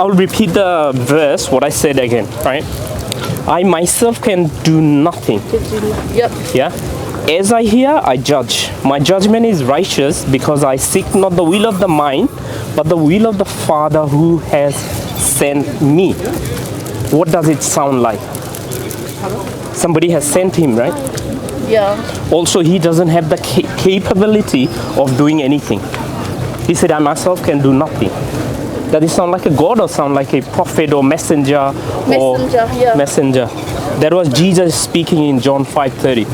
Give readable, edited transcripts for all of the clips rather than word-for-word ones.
I'll repeat the verse, what I said again, right? I myself can do nothing. Yep. Yeah? As I hear, I judge. My judgment is righteous because I seek not the will of the mind, but the will of the Father who has sent me. What does it sound like? Somebody has sent him, right? Yeah. Also, he doesn't have the capability of doing anything. He said, I myself can do nothing. Does it sound like a God or sound like a prophet or messenger? Messenger. That was Jesus speaking in John 5:30.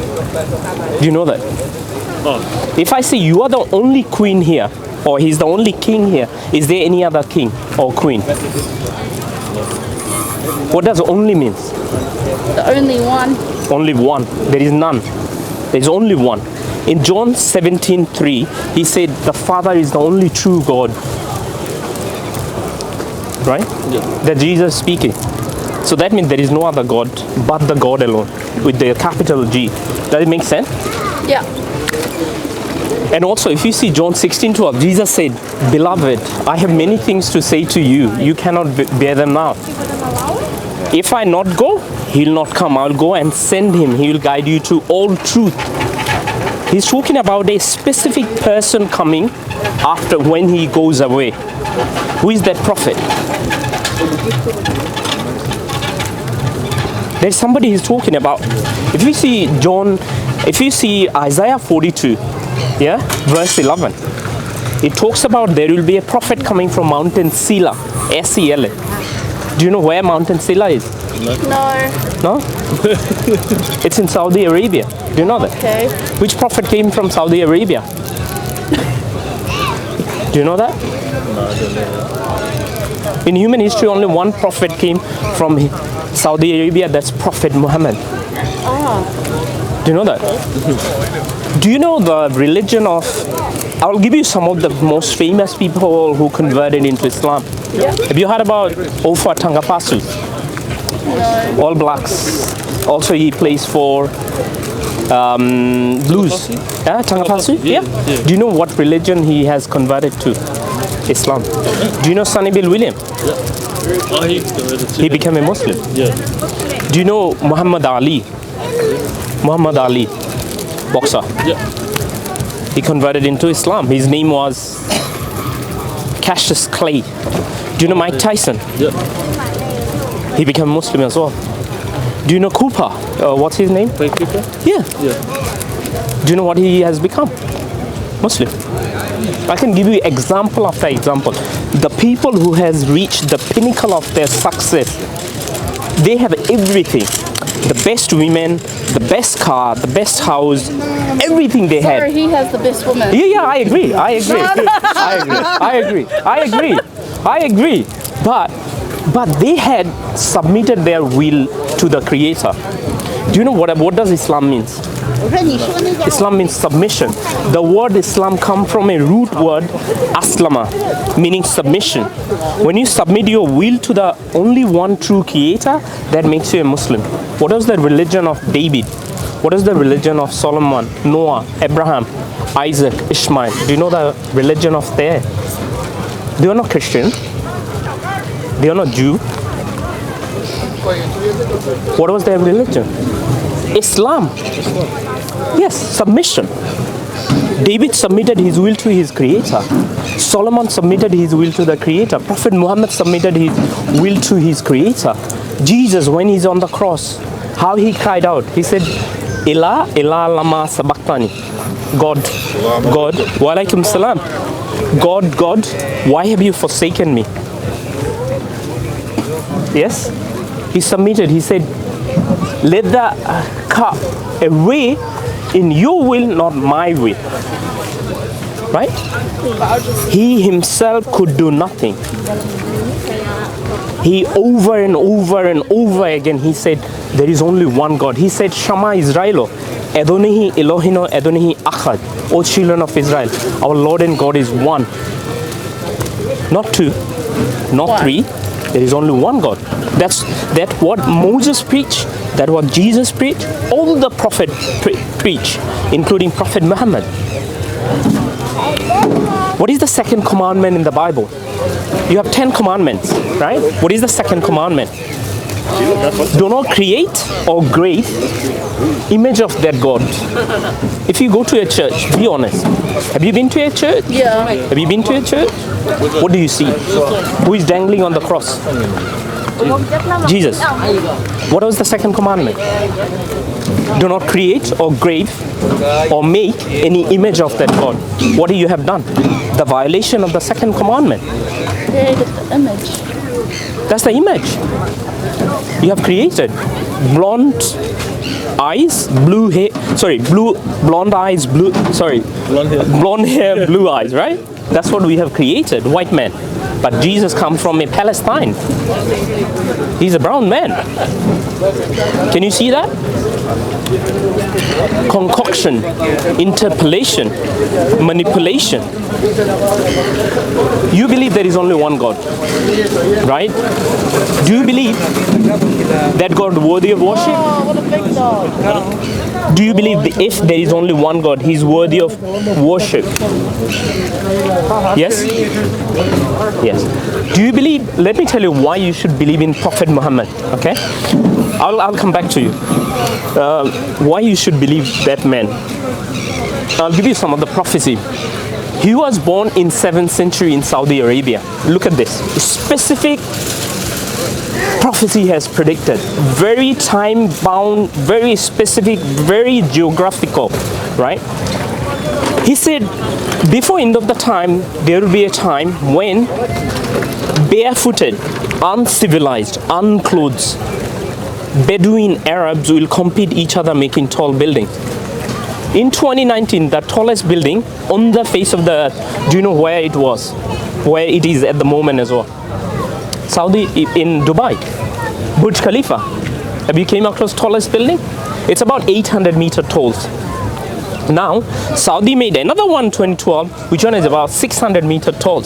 Do you know that? Oh. If I say you are the only queen here, or he's the only king here, is there any other king or queen? What does only means? The only one. Only one. There is none. There is only one. In John 17:3, he said the Father is the only true God. Right? Yeah. That Jesus is speaking. So that means there is no other God but the God alone, with the capital G. Does it make sense? Yeah. And also, if you see John 16:12, Jesus said, Beloved, I have many things to say to you. You cannot bear them now. If I not go, he'll not come. I'll go and send him. He will guide you to all truth. He's talking about a specific person coming after when he goes away. Who is that prophet? There's somebody he's talking about. If you see Isaiah 42, yeah, verse 11, it talks about there will be a prophet coming from Mountain Sela, S-E-L-A. Do you know where Mountain Sela is? No. No? It's in Saudi Arabia. Do you know that? Okay. Which prophet came from Saudi Arabia? Do you know that? No, I don't know. In human history, only one prophet came from Saudi Arabia. That's Prophet Muhammad. Do you know that? Do you know the religion of... I'll give you some of the most famous people who converted into Islam. Yeah. Have you heard about Ofa Tangapasu? No. All blacks. Also, he plays for blues. Yeah, Tangapasu? Yeah. Do you know what religion he has converted to? Islam. Do you know Sonny Bill William? Yeah. Oh, He became a Muslim. Yeah. Do you know Muhammad Ali? Muhammad Ali, boxer. Yeah. He converted into Islam. His name was Cassius Clay. Do you know Mike Tyson? Yeah. He became Muslim as well. Do you know Cooper? What's his name? Frank Cooper? Yeah. Yeah. Do you know what he has become? Muslim. I can give you example after example. The people who has reached the pinnacle of their success, they have everything. The best women, the best car, the best house, everything they had. Sorry, he has the best woman. Yeah, I agree. I agree. But they had submitted their will to the Creator. Do you know what does Islam means? Islam means submission. The word Islam comes from a root word, aslama, meaning submission. When you submit your will to the only one true Creator, that makes you a Muslim. What is the religion of David? What is the religion of Solomon, Noah, Abraham, Isaac, Ishmael? Do you know the religion of there? They are not Christian. They are not Jew. What was their religion? Islam. Yes, submission. David submitted his will to his Creator. Solomon submitted his will to the Creator. Prophet Muhammad submitted his will to his Creator. Jesus, when he's on the cross, how he cried out? He said, Ila lama sabaktani. God, wa alaikum salam. God, why have you forsaken me? Yes? He submitted. He said, let the cup away in your will, not my will. Right? He himself could do nothing. He over and over again, he said, there is only one God. He said, Shama Israelo, Adonihi Elohino Adonihi Achad. O children of Israel, our Lord and God is one. Not two, not three. There is only one God. That's what Moses preached. That's what Jesus preached. All the prophets preach, including Prophet Muhammad. What is the second commandment in the Bible? You have 10 commandments, right? What is the second commandment? Do not create or grave image of that God. If you go to a church, be honest. Have you been to a church? Yeah. Have you been to a church? What do you see? Who is dangling on the cross? Jesus. What was the second commandment? Do not create or grave or make any image of that God. What do you have done? The violation of the second commandment. Created the image. That's the image. You have created blonde eyes, blue hair, blonde eyes, blonde hair, blue eyes, right? That's what we have created, white man. But Jesus comes from a Palestine. He's a brown man. Can you see that? Concoction, interpolation, manipulation. You believe there is only one God, right? Do you believe that God worthy of worship? Oh, what a big dog. Do you believe that if there is only one God, He is worthy of worship? Yes? Yes. Do you believe, let me tell you why you should believe in Prophet Muhammad, okay? I'll come back to you. Why you should believe that man. I'll give you some of the prophecy. He was born in 7th century in Saudi Arabia. Look at this. Specific prophecy has predicted. Very time bound, very specific, very geographical, right? He said, before end of the time, there will be a time when barefooted, uncivilized, unclothed, Bedouin Arabs will compete each other making tall buildings. In 2019, the tallest building on the face of the earth, do you know where it was? Where it is at the moment as well? Saudi, in Dubai, Burj Khalifa. Have you came across tallest building? It's about 800 meter tall. Now, Saudi made another one in 2012, which one is about 600 meter tall.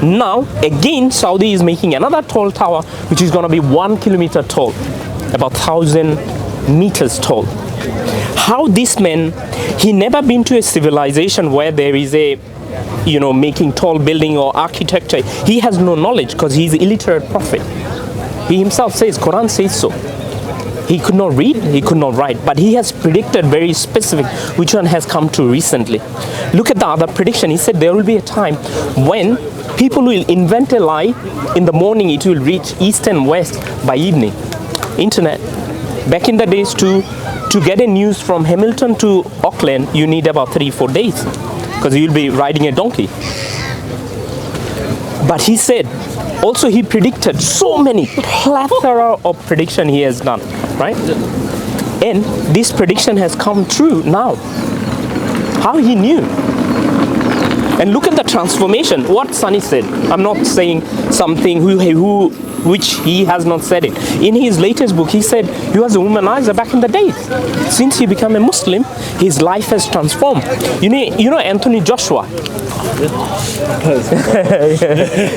Now, again, Saudi is making another tall tower, which is going to be 1 kilometer tall, about 1,000 meters tall. How this man, he never been to a civilization where there is a, making tall building or architecture. He has no knowledge because he's an illiterate prophet. He himself says, Quran says so. He could not read, he could not write, but he has predicted very specific which one has come true recently. Look at the other prediction. He said there will be a time when people will invent a lie. In the morning it will reach east and west by evening. Internet. Back in the days to get a news from Hamilton to Auckland, you need about 3-4 days because you'll be riding a donkey. But he said, also he predicted so many plethora of prediction he has done, right? And this prediction has come true now. How he knew? And look at the transformation. What Sunny said. I'm not saying something which he has not said it. In his latest book, he said he was a womanizer back in the days. Since he became a Muslim, his life has transformed. You know Anthony Joshua?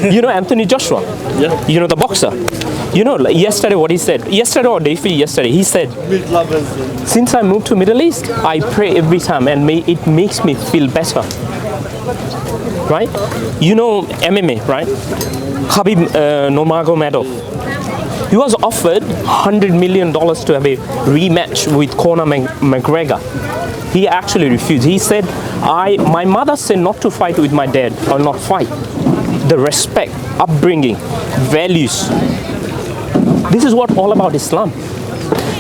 You know Anthony Joshua? Yeah. You know the boxer? You know, yesterday what he said? Yesterday or day before yesterday, he said, since I moved to Middle East, I pray every time and it makes me feel better. Right? You know MMA, right? Khabib Nurmagomedov. He was offered $100 million to have a rematch with Conor McGregor. He actually refused. He said, my mother said not to fight with my dad. I will not fight. The respect, upbringing, values. This is what all about Islam.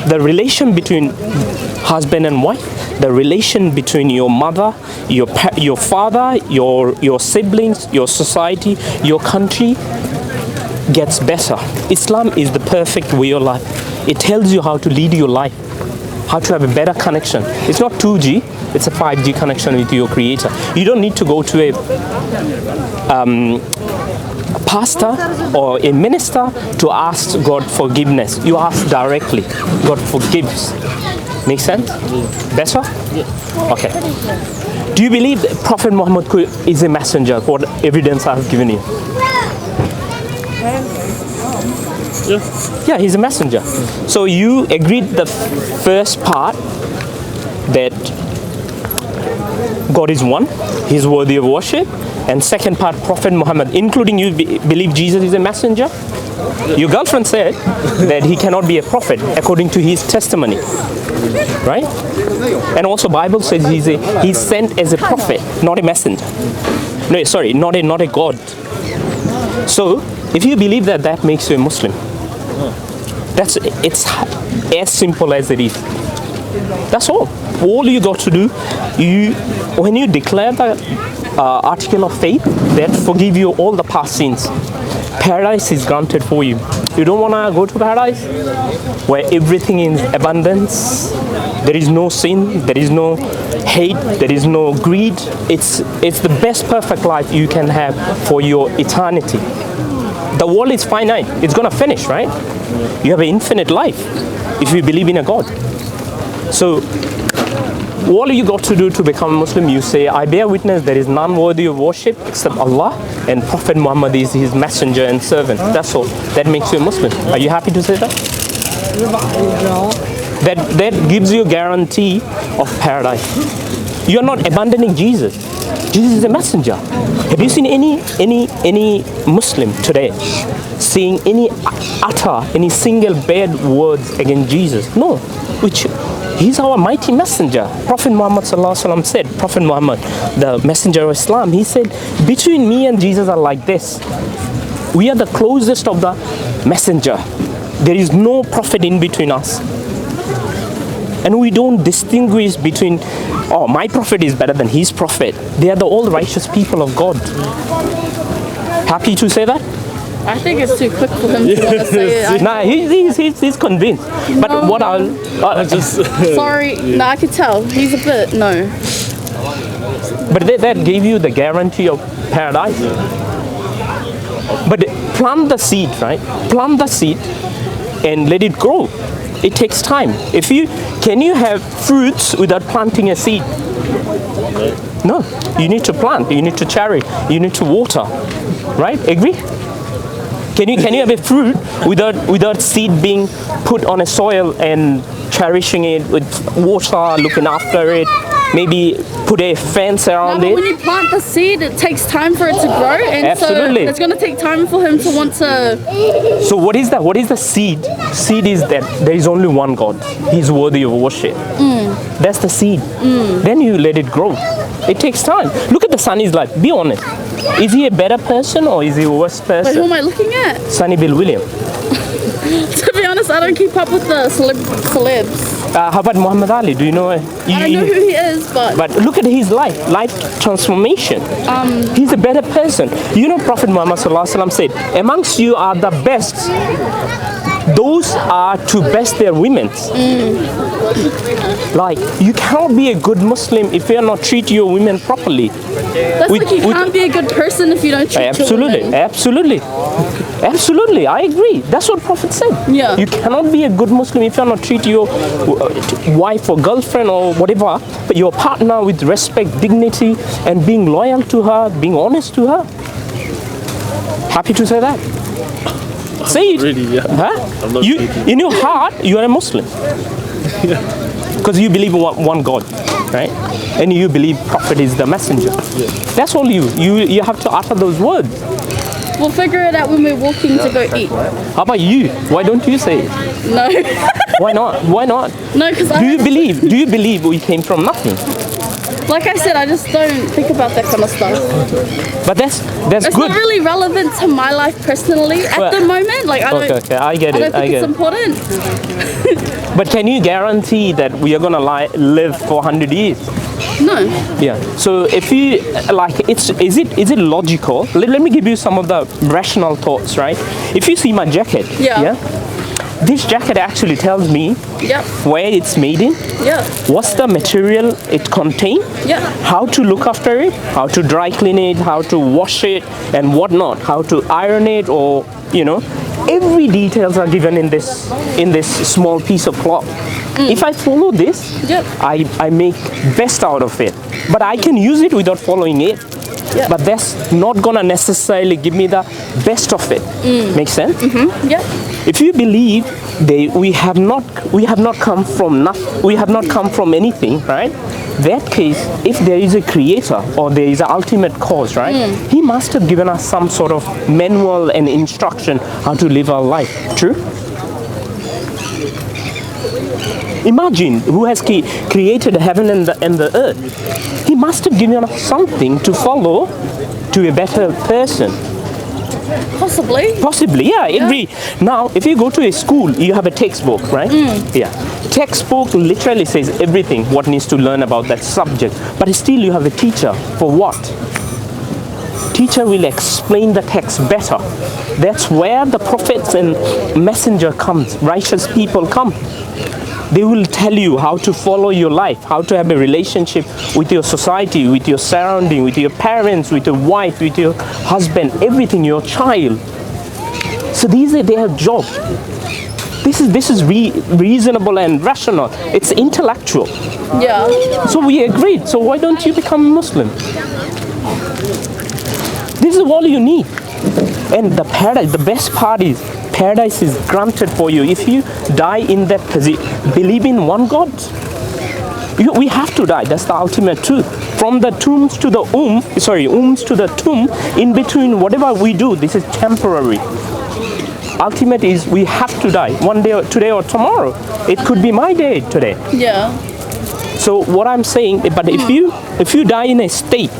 The relation between husband and wife, the relation between your mother, your father, your siblings, your society, your country gets better. Islam is the perfect way of life. It tells you how to lead your life, how to have a better connection. It's not 2G, it's a 5G connection with your creator. You don't need to go to a pastor or a minister to ask God forgiveness. You ask directly. God forgives. Make sense? Better? Yeah. Okay. Do you believe that Prophet Muhammad is a messenger? What evidence I have given you? Yeah. Yeah, he's a messenger. So you agreed the first part that God is one, He's worthy of worship. And second part, Prophet Muhammad, including you, believe Jesus is a messenger. Your girlfriend said that he cannot be a prophet according to his testimony, right? And also Bible says he's sent as a prophet, not a messenger. No, sorry, not a God. So if you believe that, that makes you a Muslim. It's as simple as it is. That's all. All you got to do, when you declare the article of faith that forgive you all the past sins, paradise is granted for you. You don't want to go to paradise where everything is abundance, there is no sin, there is no hate, there is no greed. It's the best perfect life you can have for your eternity. The world is finite, it's gonna finish, right? You have an infinite life if you believe in a God. So all you got to do to become a Muslim, you say, I bear witness there is none worthy of worship except Allah, and Prophet Muhammad is his messenger and servant. That's all. That makes you a Muslim. Are you happy to say that? That gives you a guarantee of paradise. You're not abandoning Jesus. Jesus is a messenger. Have you seen any Muslim today saying any single bad words against Jesus? No. He's our mighty messenger. Prophet Muhammad said, Prophet Muhammad, the messenger of Islam, he said, between me and Jesus are like this. We are the closest of the messenger. There is no prophet in between us. And we don't distinguish between, oh, my prophet is better than his prophet. They are the all righteous people of God. Happy to say that? I think it's too quick for him to want to say it. Nah, he's convinced. But No. what I'll just Sorry, no, I could tell. He's a bit, no. but that gave you the guarantee of paradise. But plant the seed, right? Plant the seed and let it grow. It takes time. Can you have fruits without planting a seed? No. You need to plant. You need to cherry. You need to water. Right? Agree? Can you have a fruit without seed being put on a soil and cherishing it with water, looking after it, maybe put a fence around But when it? you plant the seed, it takes time for it to grow, and Absolutely. so it's going to take time for him to want to. So what is that? What is the seed? Seed is that there is only one God. He's worthy of worship. That's the seed. Then you let it grow. It takes time. Look at the Sunny's life. Be honest. Is he a better person or is he a worse Wait, who person? am I looking at? Sunny Bill William. To be honest, I don't keep up with the celebs. How about Muhammad Ali? Do you know? I don't know who he is, but Look at his life transformation. He's a better person. You know, Prophet Muhammad ﷺ said, amongst you are the best. Those are to best their women. Like, you cannot be a good Muslim if you are not treat your women properly. that's like you can't be a good person if you don't treat your women. Absolutely, I agree. That's what Prophet said. Yeah. You cannot be a good Muslim if you are not treat your wife or girlfriend or whatever, but your partner with respect, dignity, and being loyal to her, being honest to her. Happy to say that. Say it. Really, yeah. Huh? I'm not In your heart, you are a Muslim. Because you believe in one God, right? And you believe Prophet is the messenger. That's all you have to utter those words. We'll figure it out when we're walking to go eat. How about you? Why don't you say it? No. Why not? Why not? No, because Do you believe we came from nothing? like I said, I just don't think about that kind of stuff. But that's It's good. not really relevant to my life personally at Well, the moment. Like I don't. Okay, I get I it. don't think it's important. But can you guarantee that we are gonna live for 100 years? No. Yeah. So if you like, is it logical? Let me give you some of the rational thoughts, right? If you see my jacket, Yeah. this jacket actually tells me Yep. where it's made in, Yep. what's the material it contains, Yep. how to look after it, how to dry clean it, how to wash it, and whatnot, how to iron it, or every details are given in this small piece of cloth. If I follow this, Yep. I make best out of it, but I can use it without following it. Yeah. but that's not gonna necessarily give me the best of it. Makes sense? Yeah. If you believe we have not come from we have not come from anything, right? That case, if there is a creator or there is an ultimate cause, right? He must have given us some sort of manual and instruction how to live our life. True? Imagine who has created heaven and the earth. He must have given us something to follow to a better person. Possibly, yeah, I agree. Now, if you go to a school, you have a textbook, right? Yeah. Textbook literally says everything what needs to learn about that subject. But still you have a teacher. For what? Teacher will explain the text better. That's where the prophets and messenger comes, righteous people come. They will tell you how to follow your life, how to have a relationship with your society, with your surrounding, with your parents, with your wife, with your husband, everything, your child. So these are their job. This is reasonable and rational. It's intellectual. Yeah. So we agreed. So why don't you become a Muslim? This is all you need. And the paradise, the best part is, paradise is granted for you if you die in that position. Believe in one God. We have to die. That's the ultimate truth. From the tombs to the wombs to the tomb, in between whatever we do, this is temporary. Ultimate is we have to die. One day, today or tomorrow. It could be my day today. Yeah. So what I'm saying, but if you die in a state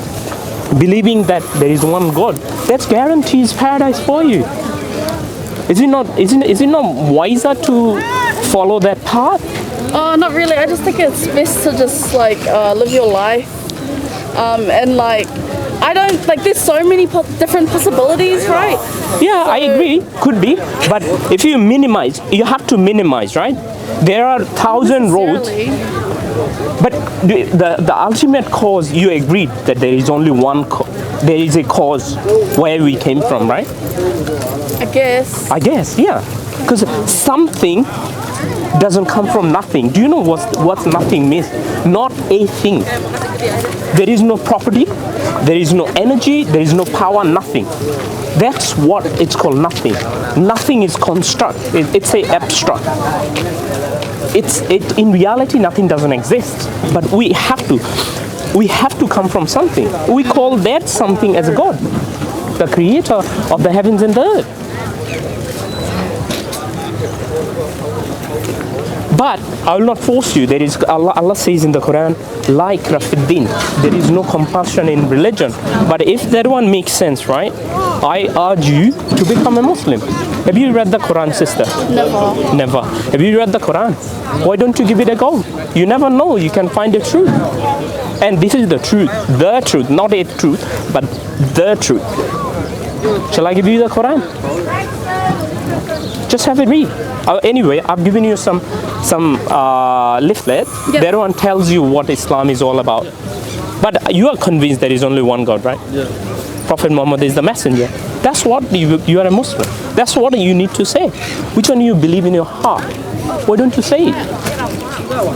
believing that there is one God, that guarantees paradise for you. Is it not wiser to follow that path? Not really. I just think it's best to just like live your life, and like I don't like. There's so many different possibilities, right? Yeah, I agree. Could be, but if you minimize, you have to minimize, right? There are 1,000 roads. But the ultimate cause, you agreed that there is only one there is a cause where we came from, right? I guess, yeah. Because something doesn't come from nothing. Do you know what nothing means? Not a thing. There is no property, there is no energy, there is no power, nothing. That's what it's called, nothing. Nothing is construct. It's a abstract. In reality, nothing doesn't exist, but we have to come from something. We call that something as a God, the creator of the heavens and the earth. But I will not force you. There is Allah says in the Quran, like Rafiddin, there is no compulsion in religion. But if that one makes sense, right? I urge you to become a Muslim. Have you read the Quran, sister? Never. Have you read the Quran? Why don't you give it a go? You never know. You can find the truth. And this is the truth, not a truth, but the truth. Shall I give you the Quran? Just have it read. Anyway, I've given you some leaflet. Yep. That one tells you what Islam is all about. But you are convinced there is only one God, right? Yeah. Prophet Muhammad is the messenger. That's what you are a Muslim. That's what you need to say. Which one you believe in your heart? Why don't you say it?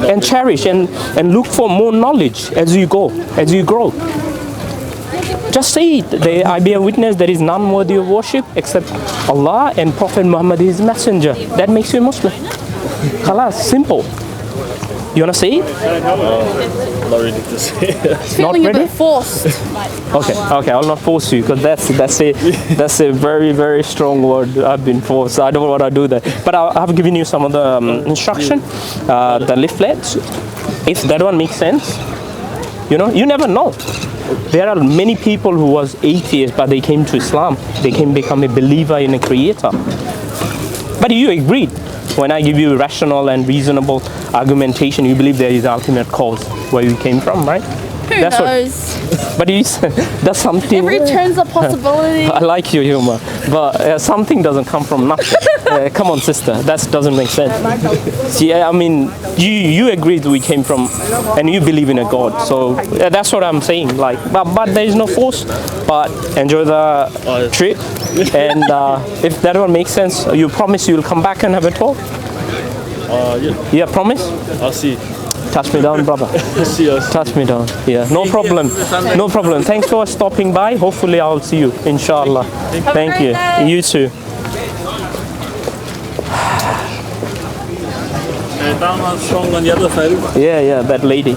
And cherish and look for more knowledge as you go, as you grow. Just say it. I bear witness there is none worthy of worship except Allah and Prophet Muhammad is messenger. That makes you a Muslim. Khalas, simple. You wanna say it? I'm not ready to say it. feeling a bit forced. Okay, I'll not force you because that's a very, very strong word. I've been forced. I don't want to do that. But I've given you some of the instruction, the leaflets. If that one makes sense, you never know. There are many people who was atheists, but they came to Islam. They can become a believer in a creator. But you agreed. When I give you rational and reasonable argumentation, you believe there is ultimate cause where we came from, right? Who knows? But that's something. Every turn's a possibility. I like your humor, but something doesn't come from nothing. Come on, sister, that doesn't make sense. See, I mean, you agreed we came from, and you believe in a God. So that's what I'm saying. Like, but there is no force. But enjoy the trip, and if that one makes sense, you promise you will come back and have a talk. Yeah. Yeah, promise. I'll see. Touch me down, brother. See us. Touch me down. Yeah, no problem. No problem. Thanks for stopping by. Hopefully, I'll see you. Inshallah. Thank you. You too. Dawah strong on the other side. Yeah, that lady.